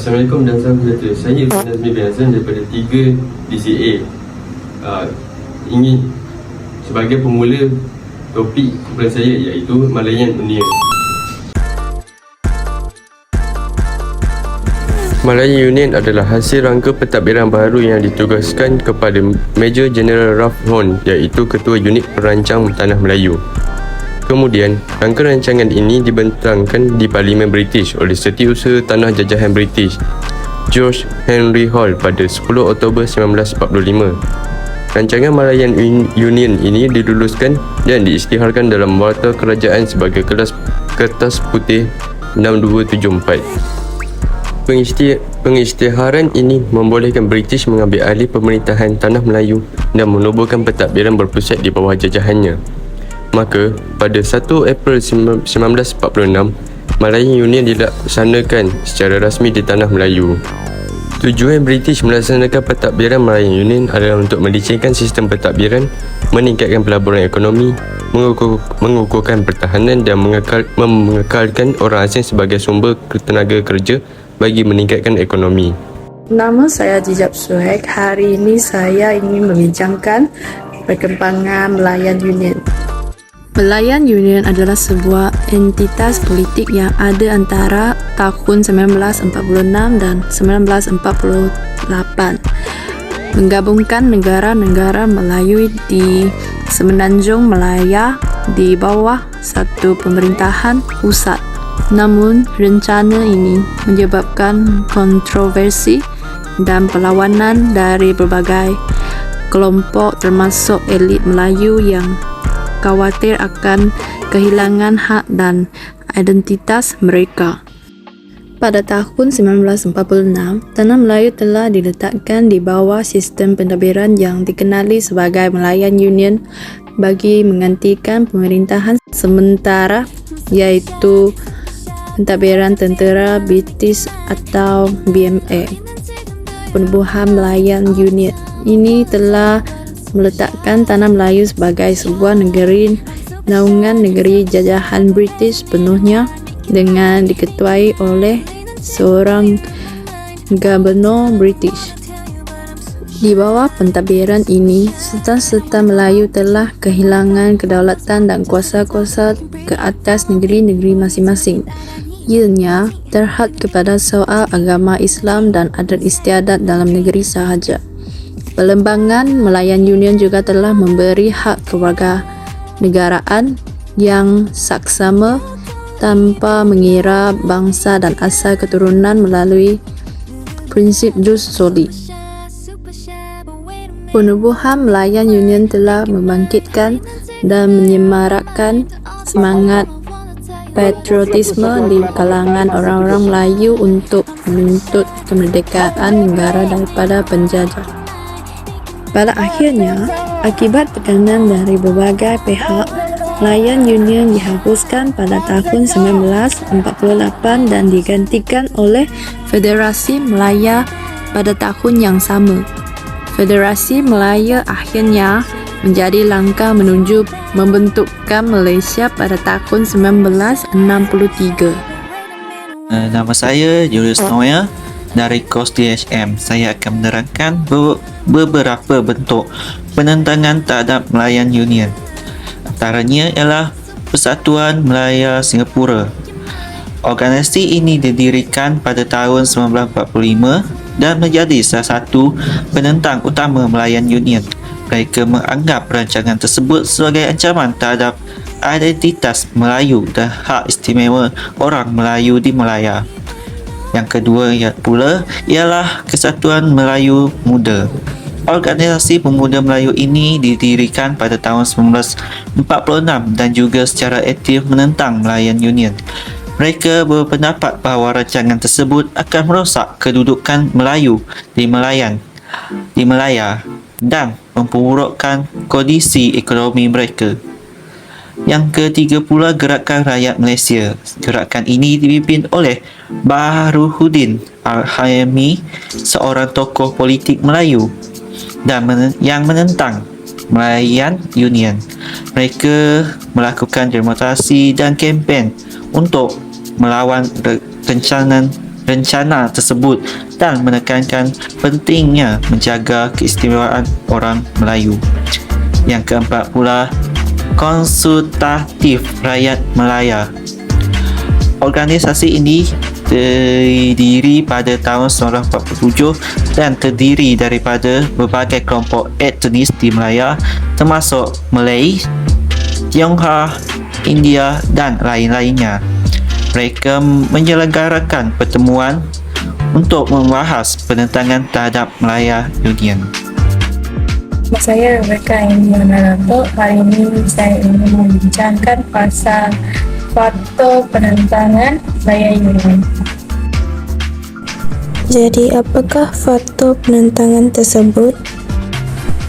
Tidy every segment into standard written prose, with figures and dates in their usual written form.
Assalamualaikum dan salam sejahtera. Saya Nazmi bin Hasan daripada 3 DCA. Ingin sebagai pemula topik kumpulan saya iaitu Malayan Union. Malayan Union adalah hasil rangka pentadbiran baru yang ditugaskan kepada Major General Ralph Horn, iaitu Ketua Unit Perancang Tanah Melayu. Kemudian, rangka rancangan ini dibentangkan di Parlimen British oleh Setiausaha Tanah Jajahan British, George Henry Hall pada 10 Oktober 1945. Rancangan Malayan Union ini diluluskan dan diisytiharkan dalam Warta Kerajaan sebagai Kertas Putih 6274. Pengisytiharan ini membolehkan British mengambil alih pemerintahan Tanah Melayu dan menubuhkan pentadbiran berpusat di bawah jajahannya. Maka, pada 1 April 1946, Malayan Union dilaksanakan secara rasmi di Tanah Melayu. Tujuan British melaksanakan pentadbiran Malayan Union adalah untuk melicikkan sistem pentadbiran, meningkatkan pelaburan ekonomi, mengukuhkan pertahanan dan mengekalkan orang asing sebagai sumber tenaga kerja bagi meningkatkan ekonomi. Nama saya Jijab Suhaik. Hari ini saya ingin membincangkan perkembangan Malayan Union. Malayan Union adalah sebuah entitas politik yang ada antara tahun 1946 dan 1948, menggabungkan negara-negara Melayu di Semenanjung Malaya di bawah satu pemerintahan pusat. Namun, rencana ini menyebabkan kontroversi dan perlawanan dari berbagai kelompok termasuk elit Melayu yang khawatir akan kehilangan hak dan identitas mereka. Pada tahun 1946, Tanah Melayu telah diletakkan di bawah sistem pentadbiran yang dikenali sebagai Malayan Union bagi menggantikan pemerintahan sementara, iaitu Pentadbiran Tentera British atau BMA. Penubuhan Malayan Union ini telah meletakkan Tanah Melayu sebagai sebuah negeri naungan negeri jajahan British penuhnya, dengan diketuai oleh seorang gubernur British. Di bawah pentadbiran ini, serta-serta Melayu telah kehilangan kedaulatan dan kuasa-kuasa ke atas negeri-negeri masing-masing. Ianya terhad kepada soal agama Islam dan adat istiadat dalam negeri sahaja. Perlembagaan Malayan Union juga telah memberi hak kewarganegaraan yang saksama tanpa mengira bangsa dan asal keturunan melalui prinsip jus soli. Penubuhan Malayan Union telah membangkitkan dan menyemarakkan semangat patriotisme di kalangan orang-orang Melayu untuk menuntut kemerdekaan negara daripada penjajah. Pada akhirnya, akibat tekanan dari berbagai pihak, Malayan Union dihapuskan pada tahun 1948 dan digantikan oleh Federasi Malaya pada tahun yang sama. Federasi Malaya akhirnya menjadi langkah menuju membentukkan Malaysia pada tahun 1963. Nama saya Julius Noya dari kos DHM. Saya akan menerangkan beberapa bentuk penentangan terhadap Malayan Union. Antaranya ialah Persatuan Malaya Singapura. Organisasi ini didirikan pada tahun 1945 dan menjadi salah satu penentang utama Malayan Union. Mereka menganggap rancangan tersebut sebagai ancaman terhadap identitas Melayu dan hak istimewa orang Melayu di Malaya. Yang kedua pula ialah Kesatuan Melayu Muda. Organisasi pemuda Melayu ini didirikan pada tahun 1946 dan juga secara aktif menentang Malayan Union. Mereka berpendapat bahawa rancangan tersebut akan merosak kedudukan Melayu di Malaya dan memperburukkan kondisi ekonomi mereka. Yang ketiga pula Gerakan Rakyat Malaysia. Gerakan ini dipimpin oleh Baharuddin Al-Hayami, seorang tokoh politik Melayu dan yang menentang Malayan Union. Mereka melakukan demonstrasi dan kempen untuk melawan rancangan rencana tersebut dan menekankan pentingnya menjaga keistimewaan orang Melayu. Yang keempat pula, Konsultatif Rakyat Melaya. Organisasi ini terdiri pada tahun 1947 dan terdiri daripada berbagai kelompok etnis di Melaya termasuk Malay, Tionghoa, India dan lain-lainnya. Mereka menyelenggarakan pertemuan untuk membahas penentangan terhadap Malaya Union. Nama saya Rebecca Indy-Manarato. Hari ini saya ingin membincangkan pasal faktor penentangan Malaya Union. Jadi, apakah faktor penentangan tersebut?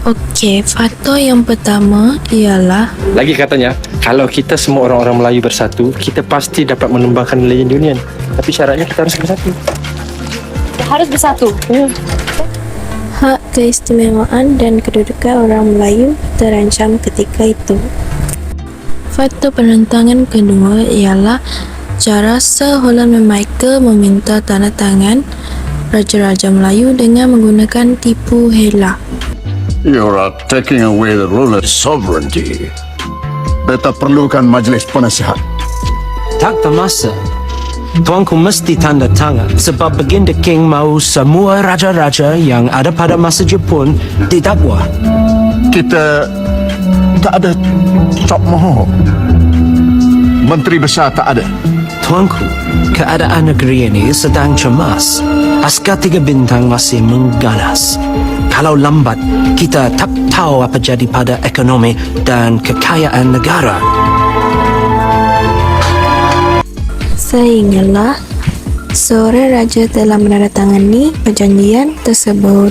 Okey, faktor yang pertama ialah Lagi katanya, kalau kita semua orang-orang Melayu bersatu, kita pasti dapat menumbangkan Malayan Union. Tapi syaratnya kita harus bersatu. Harus bersatu. hak keistimewaan dan kedudukan orang Melayu terancam ketika itu. Faktor penentangan kedua ialah cara Sir Holland Michael meminta tanda tangan Raja-Raja Melayu dengan menggunakan tipu hela. You are taking away the ruler's sovereignty. Beta perlukan majlis penasihat. Tak termasa. Tuanku mesti tanda tangan sebab Baginda King mahu semua raja-raja yang ada pada masa Jepun didakwa. Kita tak ada Tok Moho. Menteri Besar tak ada. Tuanku, keadaan negeri ini sedang cemas. Askar 3 bintang masih mengganas. Kalau lambat, kita tak tahu apa jadi pada ekonomi dan kekayaan negara. Sehinggalah seorang raja telah menandatangani perjanjian tersebut.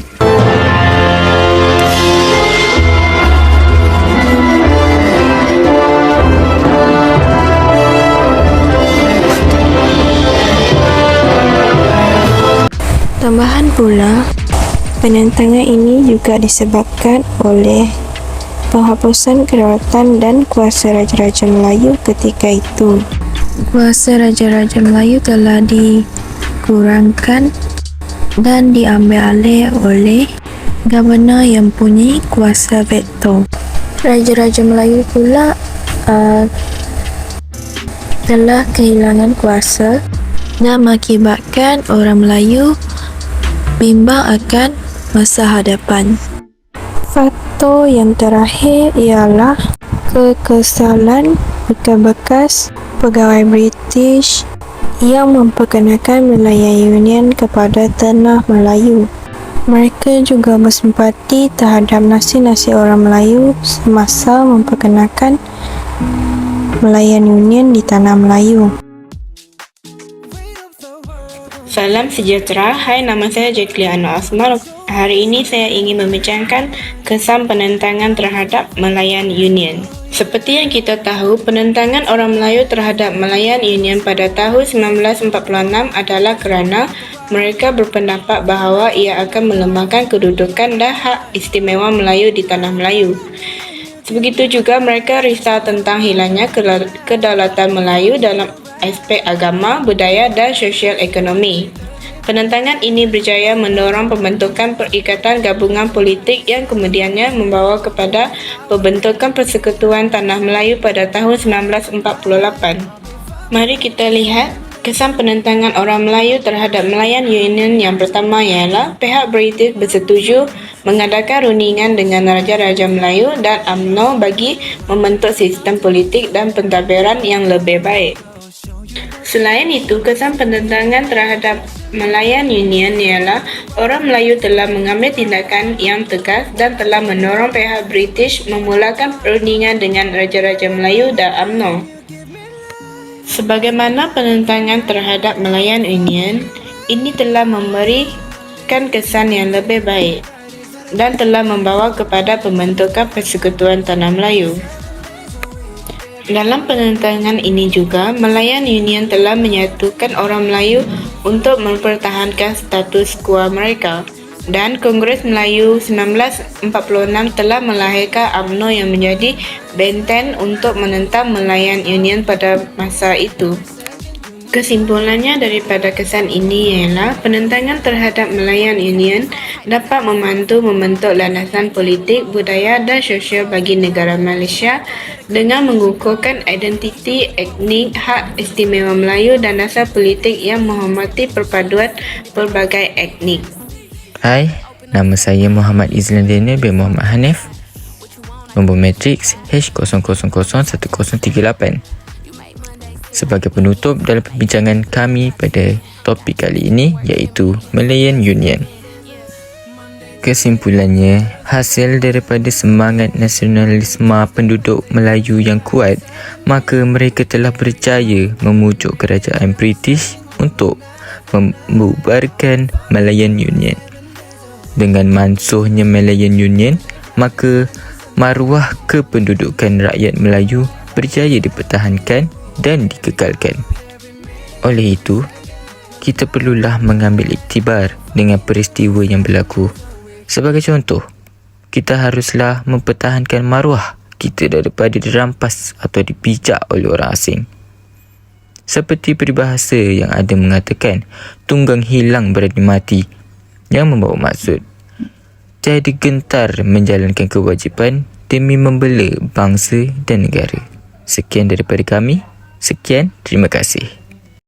Tambahan pula, penentangan ini juga disebabkan oleh penghapusan kedaulatan dan kuasa Raja-Raja Melayu ketika itu. Kuasa Raja-Raja Melayu telah dikurangkan dan diambil alih oleh Governor yang punya kuasa veto. Raja-Raja Melayu pula telah kehilangan kuasa dan mengakibatkan orang Melayu bimbang akan masa hadapan. Faktor yang terakhir ialah kekesalan bekas-bekas pegawai British yang memperkenalkan Malaya Union kepada tanah Melayu. Mereka juga bersimpati terhadap nasib-nasib orang Melayu semasa memperkenalkan Malayan Union di tanah Melayu. Salam sejahtera, hai, nama saya Jacqueline Anwar Asmar. Hari ini saya ingin membincangkan kesan penentangan terhadap Malayan Union. Seperti yang kita tahu, penentangan orang Melayu terhadap Malayan Union pada tahun 1946 adalah kerana mereka berpendapat bahawa ia akan melemahkan kedudukan dan hak istimewa Melayu di tanah Melayu. Sebegitu juga mereka risau tentang hilangnya kedaulatan Melayu dalam aspek agama, budaya dan sosial ekonomi. Penentangan ini berjaya mendorong pembentukan Perikatan Gabungan Politik yang kemudiannya membawa kepada pembentukan Persekutuan Tanah Melayu pada tahun 1948. Mari kita lihat kesan penentangan orang Melayu terhadap Malayan Union. Yang pertama ialah pihak British bersetuju mengadakan rundingan dengan Raja-Raja Melayu dan UMNO bagi membentuk sistem politik dan pentadbiran yang lebih baik. Selain itu, kesan penentangan terhadap Malayan Union ialah orang Melayu telah mengambil tindakan yang tegas dan telah mendorong pihak British memulakan perundingan dengan Raja-Raja Melayu dan UMNO. Sebagaimana penentangan terhadap Malayan Union, ini telah memberikan kesan yang lebih baik dan telah membawa kepada pembentukan Persekutuan Tanah Melayu. Dalam penentangan ini juga, Malayan Union telah menyatukan orang Melayu untuk mempertahankan status quo mereka, dan Kongres Melayu 1946 telah melahirkan UMNO yang menjadi benteng untuk menentang Malayan Union pada masa itu. Kesimpulannya daripada kesan ini ialah penentangan terhadap Malayan Union dapat membantu membentuk landasan politik, budaya dan sosial bagi negara Malaysia dengan mengukuhkan identiti etnik, hak istimewa Melayu dan dasar politik yang menghormati perpaduan pelbagai etnik. Hai, nama saya Muhammad Izlan Daniel bin Muhammad Hanif. Nombor matriks H000138. Sebagai penutup dalam perbincangan kami pada topik kali ini iaitu Malayan Union. Kesimpulannya, hasil daripada semangat nasionalisme penduduk Melayu yang kuat, maka mereka telah berjaya memujuk kerajaan British untuk membubarkan Malayan Union. Dengan mansuhnya Malayan Union, maka maruah kependudukan rakyat Melayu berjaya dipertahankan dan dikekalkan. Oleh itu, kita perlulah mengambil iktibar dengan peristiwa yang berlaku. Sebagai contoh, kita haruslah mempertahankan maruah kita daripada dirampas atau dipijak oleh orang asing. Seperti peribahasa yang ada mengatakan, tunggang hilang berani mati, yang membawa maksud tiada gentar menjalankan kewajipan demi membela bangsa dan negara. Sekian daripada kami. Sekian, terima kasih.